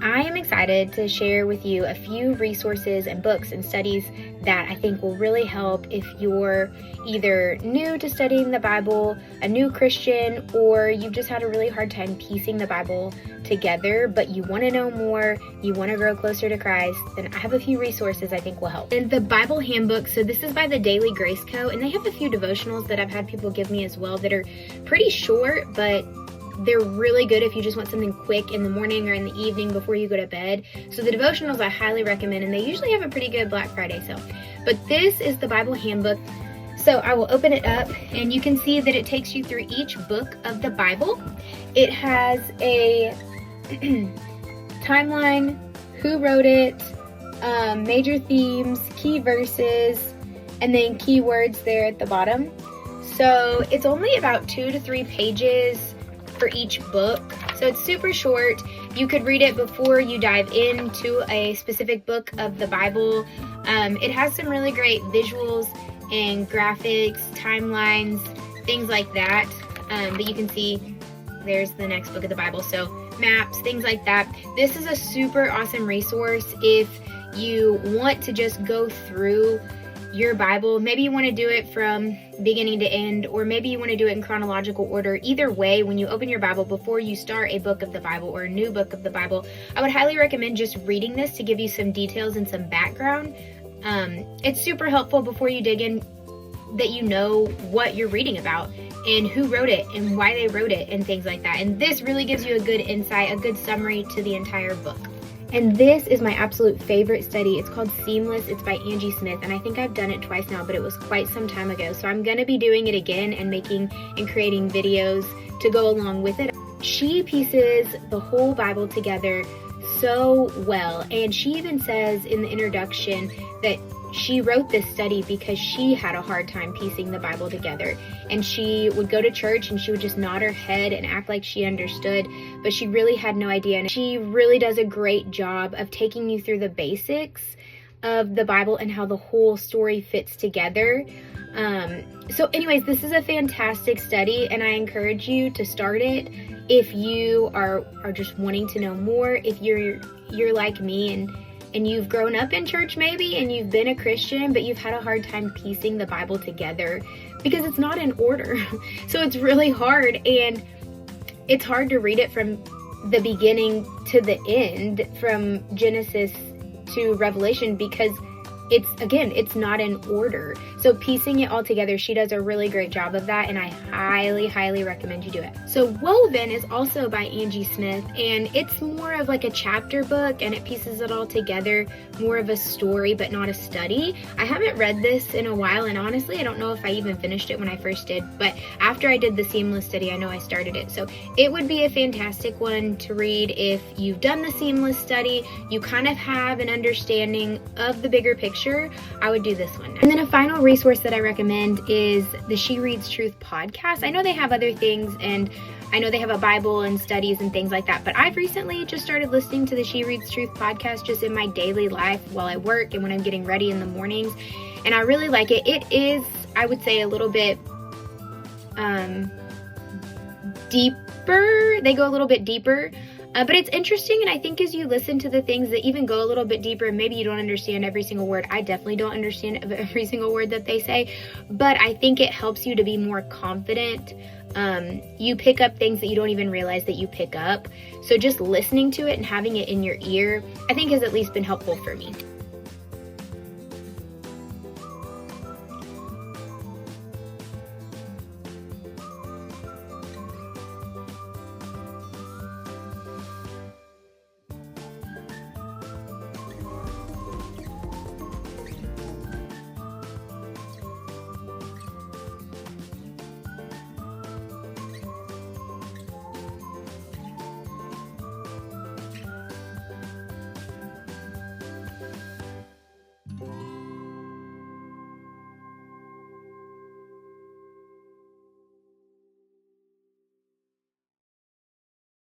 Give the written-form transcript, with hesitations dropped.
I am excited to share with you a few resources and books and studies that I think will really help if you're either new to studying the Bible, a new Christian, or you've just had a really hard time piecing the Bible together, but you want to know more, you want to grow closer to Christ, then I have a few resources I think will help. And the Bible Handbook, so this is by the Daily Grace Co., and they have a few devotionals that I've had people give me as well that are pretty short, but they're really good if you just want something quick in the morning or in the evening before you go to bed. So the devotionals I highly recommend, and they usually have a pretty good Black Friday sale. But this is the Bible Handbook. So I will open it up, and you can see that it takes you through each book of the Bible. It has a timeline, who wrote it, major themes, key verses, and then keywords there at the bottom. So it's only about 2 to 3 pages for each book. So it's super short. You could read it before you dive into a specific book of the Bible. It has some really great visuals and graphics, timelines, things like that. But you can see there's the next book of the Bible. So maps, things like that. This is a super awesome resource if you want to just go through your Bible. Maybe you want to do it from beginning to end, or maybe you want to do it in chronological order. Either way, when you open your Bible, before you start a book of the Bible or a new book of the Bible, I would highly recommend just reading this to give you some details and some background. It's super helpful before you dig in that you know what you're reading about and who wrote it and why they wrote it and things like that. And this really gives you a good insight, a good summary to the entire book. And this is my absolute favorite study. It's called Seamless. It's by Angie Smith, and I think I've done it twice now, but it was quite some time ago. So I'm going to be doing it again and making and creating videos to go along with it. She pieces the whole Bible together so well, and she even says in the introduction that she wrote this study because she had a hard time piecing the Bible together, and she would go to church and she would just nod her head and act like she understood, but she really had no idea. And she really does a great job of taking you through the basics of the Bible and how the whole story fits together. So anyways, this is a fantastic study, and I encourage you to start it if you are just wanting to know more. If you're like me and you've grown up in church maybe, and you've been a Christian, but you've had a hard time piecing the Bible together because it's not in order. So it's really hard, and it's hard to read it from the beginning to the end, from Genesis to Revelation, because it's not in order. So piecing it all together, she does a really great job of that, and I highly, highly recommend you do it. So Woven is also by Angie Smith, and it's more of like a chapter book, and it pieces it all together, more of a story, but not a study. I haven't read this in a while, and honestly, I don't know if I even finished it when I first did, but after I did the Seamless study, I know I started it. So it would be a fantastic one to read if you've done the Seamless study, you kind of have an understanding of the bigger picture. I would do this one. And then a final resource that I recommend is the She Reads Truth podcast. I know they have other things, and I know they have a Bible and studies and things like that, but I've recently just started listening to the She Reads Truth podcast just in my daily life while I work and when I'm getting ready in the mornings, and I really like it. It is, I would say, a little bit deeper. They go a little bit deeper. But it's interesting, and I think as you listen to the things that even go a little bit deeper, maybe you don't understand every single word. I definitely don't understand every single word that they say, but I think it helps you to be more confident. You pick up things that you don't even realize that you pick up. So just listening to it and having it in your ear, I think has at least been helpful for me.